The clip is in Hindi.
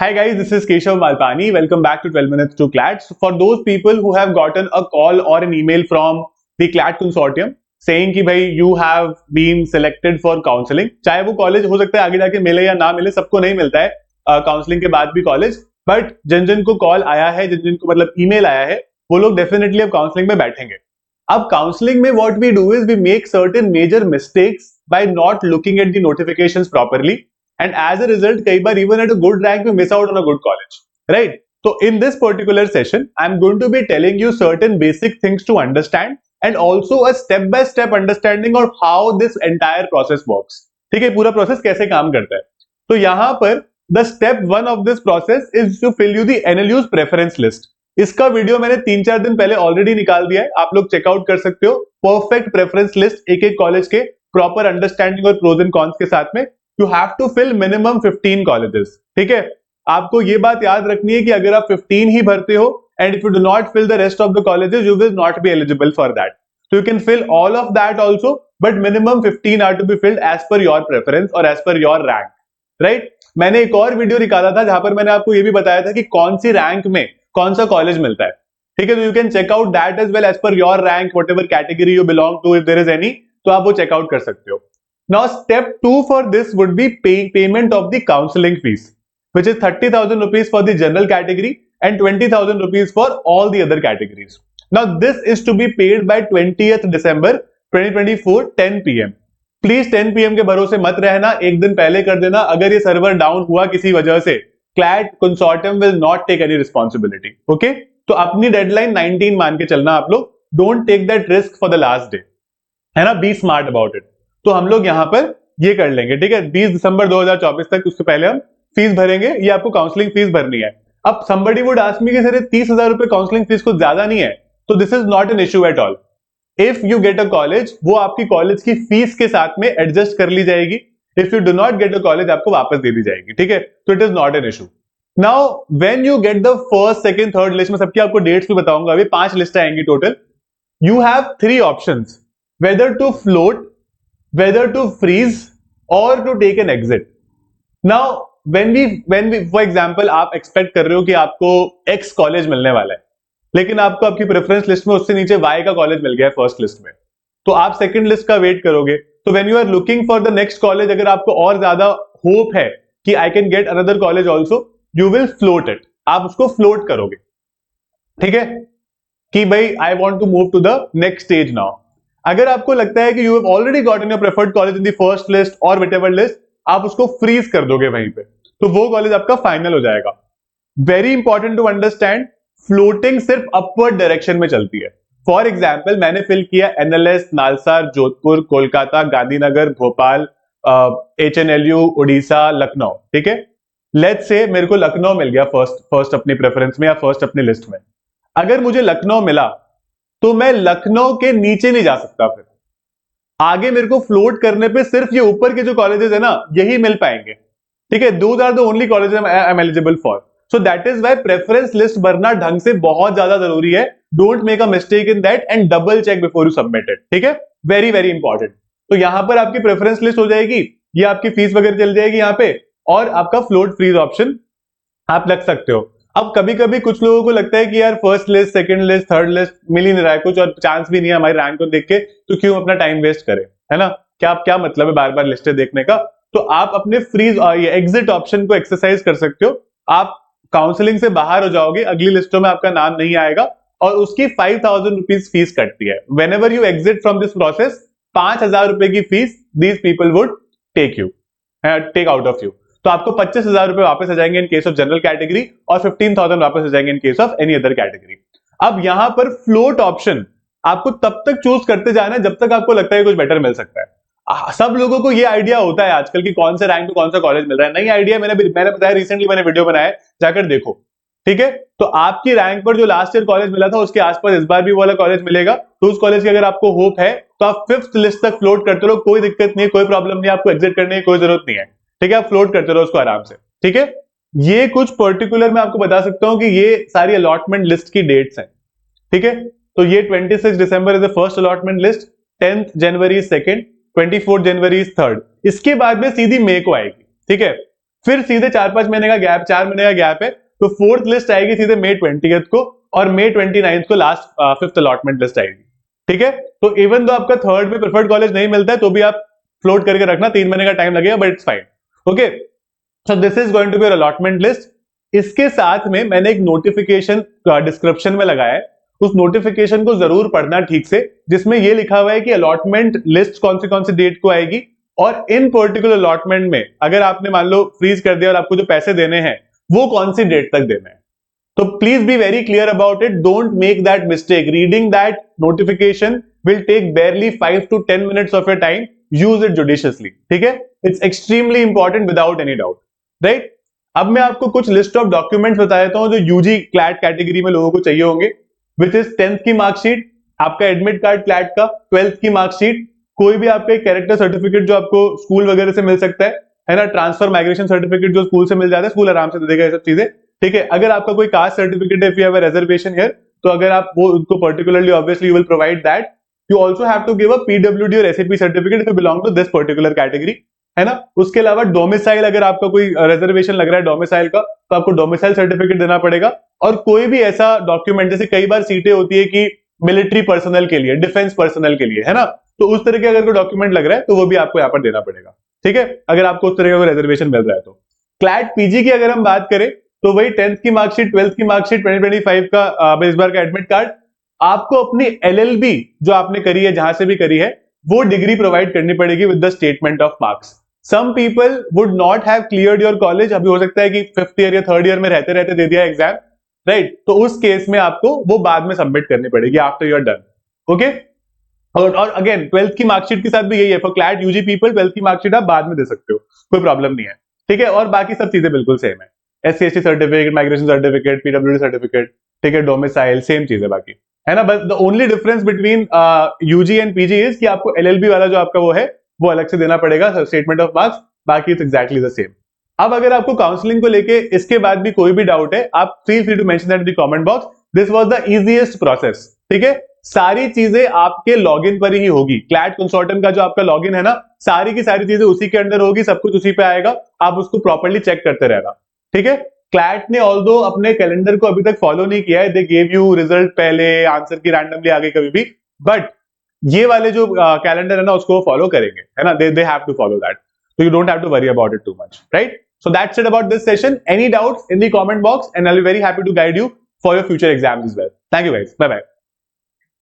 Hi guys, this is Keshav Malpani. Welcome back to 12 Minutes to CLAT. So for those people who have gotten a call or an email from the CLAT consortium saying कि भाई you have been selected for counseling, चाहे वो कॉलेज हो सकता है आगे जाके मिले या ना मिले, सबको नहीं मिलता है काउंसलिंग के बाद भी कॉलेज, बट जिन जिन को कॉल आया है, जिन जिन को मतलब ईमेल आया है, वो लोग डेफिनेटली अब काउंसलिंग में बैठेंगे. अब काउंसलिंग में what we do is we make certain major mistakes by not looking at the notifications properly. And as a result, कई बार even at a good rank we miss out on a good college, right? So in this particular session, I'm going to be telling you certain basic things to understand and also a step-by-step understanding of how this entire process works. ठीक है, पूरा प्रोसेस कैसे काम करता है. तो यहाँ पर the step one of this process is to fill you the NLU's preference list. इसका वीडियो मैंने 3-4 दिन पहले ऑलरेडी निकाल दिया है, आप लोग चेकआउट कर सकते हो. परफेक्ट प्रेफरेंस लिस्ट एक एक कॉलेज के प्रॉपर अंडरस्टैंडिंग और प्रोज एंड कॉन्स के साथ में. You have to fill minimum 15 colleges. ठीक है, आपको ये बात याद रखनी है कि अगर आप 15 ही भरते हो and if you do not fill the rest of the colleges, you will not be eligible for that. So you can fill all of that also, but minimum 15 are to be filled as per your preference or as per your rank, right? मैंने एक और वीडियो निकाला था जहां पर मैंने आपको ये भी बताया था कि कौन सी रैंक में कौन सा कॉलेज मिलता है. ठीक है, तो you can check out that as well as per your rank, whatever category you belong to, if there is any, तो आप वो चेकआउट कर सकते हो. Now step 2 for this would be payment of the counseling fees, which is 30,000 rupees for the general category and 20,000 rupees for all the other categories. Now this is to be paid by 20th December 2024 10 PM. Please 10 PM के भरोसे मत रहना, एक दिन पहले कर देना. अगर ये सर्वर डाउन हुआ किसी वजह से, CLAT consortium will not take any responsibility. Okay? तो अपनी डेडलाइन 19 मान के चलना आप लोग. Don't take that risk for the last day. है ना? Be smart about it. तो हम लोग यहां पर ये कर लेंगे. ठीक है, 20 दिसंबर 2024 तक, उससे पहले हम फीस भरेंगे. ये आपको काउंसलिंग फीस भरनी है. अब somebody would ask me कि सर 30,000 रुपए काउंसलिंग फीस कुछ ज्यादा नहीं है, तो this is not an issue at all. If you get a college, वो आपकी कॉलेज की फीस के साथ में एडजस्ट कर ली जाएगी. If you do not get a college, आपको वापस दे दी जाएगी. ठीक है, तो it is not an issue. Now when you get the first, second, third list, में सबकी आपको डेट्स भी बताऊंगा. अभी 5 लिस्ट आएंगी total. You have 3 options, whether to float, whether to freeze or to take an exit. Now when we for example आप expect कर रहे हो कि आपको X कॉलेज मिलने वाला है, लेकिन आपको आपकी प्रेफरेंस लिस्ट में उससे नीचे Y का कॉलेज मिल गया है फर्स्ट लिस्ट में, तो आप सेकंड लिस्ट का वेट करोगे. तो when you are looking for the next college, अगर आपको और ज्यादा होप है कि I can get another college also, you will float it. आप उसको फ्लोट करोगे. ठीक है, कि भाई I want to move to the next stage now. अगर आपको लगता है कि you have already gotten your preferred college in the first list और व्हाटएवर लिस्ट, आप उसको फ्रीज कर दोगे वहीं पे, तो वो कॉलेज आपका फाइनल हो जाएगा. Very important to understand, floating सिर्फ अपवर्ड डायरेक्शन में चलती है. फॉर एग्जाम्पल, मैंने फिल किया एनएलएस, नालसार, जोधपुर, कोलकाता, गांधीनगर, भोपाल, HNLU, उड़ीसा, लखनऊ. ठीक है, लेट्स से मेरे को लखनऊ मिल गया फर्स्ट अपनी प्रेफरेंस में या फर्स्ट अपनी लिस्ट में. अगर मुझे लखनऊ मिला तो मैं लखनऊ के नीचे नहीं जा सकता. फिर आगे मेरे को फ्लोट करने पे सिर्फ ये ऊपर के जो कॉलेजेस है ना, यही मिल पाएंगे. ठीक है, those are the only colleges I am eligible for. So that is why preference list भरना ढंग से बहुत ज्यादा जरूरी है. Don't make a mistake in that and double check before you submit it. ठीक है, वेरी वेरी इंपॉर्टेंट. तो यहां पर आपकी प्रेफरेंस लिस्ट हो जाएगी, ये आपकी फीस वगैरह चल जाएगी यहाँ पे, और आपका फ्लोट फ्रीज ऑप्शन आप लग सकते हो. अब कभी कभी कुछ लोगों को लगता है कि यार first list, second list, third list मिल ही नहीं रहा है कुछ, और चांस भी नहीं है हमारी रैंक को देख के, तो क्यों अपना टाइम वेस्ट करें, है ना? क्या मतलब है बार बार लिस्टें देखने का? तो आप अपने फ्रीज ये एग्जिट ऑप्शन को एक्सरसाइज कर सकते हो. आप काउंसलिंग से बाहर हो जाओगे, अगली लिस्टों में आपका नाम नहीं आएगा, और उसकी 5,000 रुपीज फीस कटती है. Whenever you exit from this process, 5,000 रुपए की fee these people would take out of you. तो आपको 25,000 रुपए वापस आ जाएंगे in case of general category, और 15,000 वापस आ जाएंगे in case of any other category. अब यहां पर फ्लोट ऑप्शन आपको तब तक चूज करते जाना है जब तक आपको लगता है कुछ बेटर मिल सकता है. सब लोगों को ये आइडिया होता है आजकल कि कौन से रैंक पे कौन सा कॉलेज मिल रहा है. नहीं आइडिया, मैंने बताया, रिसेंटली मैंने वीडियो बनाया, जाकर देखो. ठीक है, तो आपकी रैंक पर जो लास्ट ईयर कॉलेज मिला था उसके आसपास इस बार भी वाला कॉलेज मिलेगा. तो उस कॉलेज की अगर आपको होप है तो आप 5th लिस्ट तक फ्लोट करते रहो, कोई दिक्कत नहीं है, कोई प्रॉब्लम नहीं है, आपको एग्जिट करने की कोई जरूरत नहीं है. ठीक है, आप फ्लोट करते रहो उसको आराम से. ठीक है, ये कुछ पर्टिकुलर मैं आपको बता सकता हूं कि ये सारी अलॉटमेंट लिस्ट की डेट्स हैं. ठीक है, तो ये 26 दिसंबर is the first allotment list, 10th जनवरी सेकंड, 24 जनवरी थर्ड. इसके बाद में सीधी मई को आएगी. ठीक है, फिर सीधे 4-5 महीने का गैप, 4 महीने का गैप है, तो फोर्थ लिस्ट आएगी सीधे May 20th को, और May 29th को लास्ट फिफ्थ अलॉटमेंट लिस्ट आएगी। ठीक है, तो इवन दो आपका थर्ड में प्रेफर्ड कॉलेज नहीं मिलता है तो भी आप फ्लोट करके रखना, 3 महीने का टाइम लगेगा, but it's fine. Okay, so this is going to be your allotment list. इसके साथ में मैंने एक नोटिफिकेशन डिस्क्रिप्शन में लगाया है, उस नोटिफिकेशन को जरूर पढ़ना ठीक से, जिसमें ये लिखा हुआ है कि अलॉटमेंट लिस्ट कौन सी डेट को आएगी, और इन पर्टिकुलर अलॉटमेंट में अगर आपने मान लो फ्रीज कर दिया और आपको जो पैसे देने हैं वो कौन सी डेट तक देने हैं। तो please be very clear about it, don't make that mistake. Reading that notification will take barely 5 to 10 minutes of your time, use it judiciously. ठीक है, it's extremely important without any doubt, right. अब मैं आपको कुछ लिस्ट ऑफ डॉक्यूमेंट्स बता देता हूं जो यूजी क्लैट कैटेगरी में लोगों को चाहिए होंगे, विच इज 10th की मार्कशीट, आपका एडमिट कार्ड क्लैट का, 12th की मार्कशीट, कोई भी आपका कैरेक्टर सर्टिफिकेट जो आपको स्कूल वगैरह से मिल सकता है ना, ट्रांसफर माइग्रेशन सर्टिफिकेट जो स्कूल से मिल जाता है, स्कूल आराम से दे देगा ये सब चीजें। ठीक है, अगर आपका कोई कास्ट सर्टिफिकेट है, if you have a reservation here, तो अगर आप वो उनको particularly obviously you will provide that. You also have to give a PWD और SAP certificate if you belong to this particular category, है ना। उसके अलावा डोमिसाइल, अगर आपका कोई रिजर्वेशन लग रहा है डोमिसाइल का, तो आपको डोमिसाइल सर्टिफिकेट देना पड़ेगा। और कोई भी ऐसा डॉक्यूमेंट, जैसे कई बार सीटें होती है कि मिलिट्री पर्सनल के लिए, डिफेंस पर्सनल के लिए, है ना, तो उस तरह के अगर कोई डॉक्यूमेंट लग रहा है तो वो भी आपको यहाँ पर देना पड़ेगा। ठीक है, अगर आपको उस तरह का रिजर्वेशन मिल रहा है तो। क्लैट पीजी की अगर हम बात करें तो वही 10th की मार्कशीट, 12th की मार्कशीट, 2025 का इस बार का एडमिट कार्ड, आपको अपनी एलएलबी जो आपने करी है, जहां से भी करी है, वो डिग्री प्रोवाइड करनी पड़ेगी with the statement of marks. Some people would not have cleared your college, अभी हो सकता है कि 5th ईयर या 3rd ईयर में रहते रहते दे दिया एग्जाम, राइट, तो उस केस में आपको वो बाद में सबमिट करनी पड़ेगी after you are done. Okay, और अगेन 12th की मार्कशीट के साथ भी यही है, for CLAT UG people 12th की मार्कशीट आप बाद में दे सकते हो, कोई प्रॉब्लम नहीं है। ठीक है, और बाकी सब चीजें बिल्कुल सेम है, SC/ST certificate, migration certificate, PWD certificate, ठीक है, डोमिसाइल, सेम चीज है बाकी, है ना। बस the only difference between UG and PG is कि आपको एलएलबी वाला जो आपका वो है वो अलग से देना पड़ेगा, स्टेटमेंट ऑफ मार्क्स, बाकी इट्स एग्जैक्टली द सेम। अब अगर आपको काउंसलिंग को लेके इसके बाद भी कोई भी डाउट है, आप feel free to mention that in the comment box. This was the easiest process. ठीक है, सारी चीजें आपके लॉगिन पर ही होगी। क्लैट कंसोर्टियम का जो आपका लॉगिन है ना, सारी की सारी चीजें उसी के अंदर होगी, सब कुछ उसी पे आएगा, आप उसको प्रॉपर्ली चेक करते रहना। ठीक है, क्लैट ने ऑल्दो अपने कैलेंडर को अभी तक फॉलो नहीं किया है, दे गेव यू रिजल्ट पहले, आंसर की रैंडमली आ गई कभी भी, बट ये वाले जो कैलेंडर है ना उसको फॉलो करेंगे, है ना, they have to follow that, so you don't have to worry about it too much, right? So that's it about this session. Any doubts in the comment box and I'll be very happy to guide you for your future exams as well. Thank you guys, bye bye.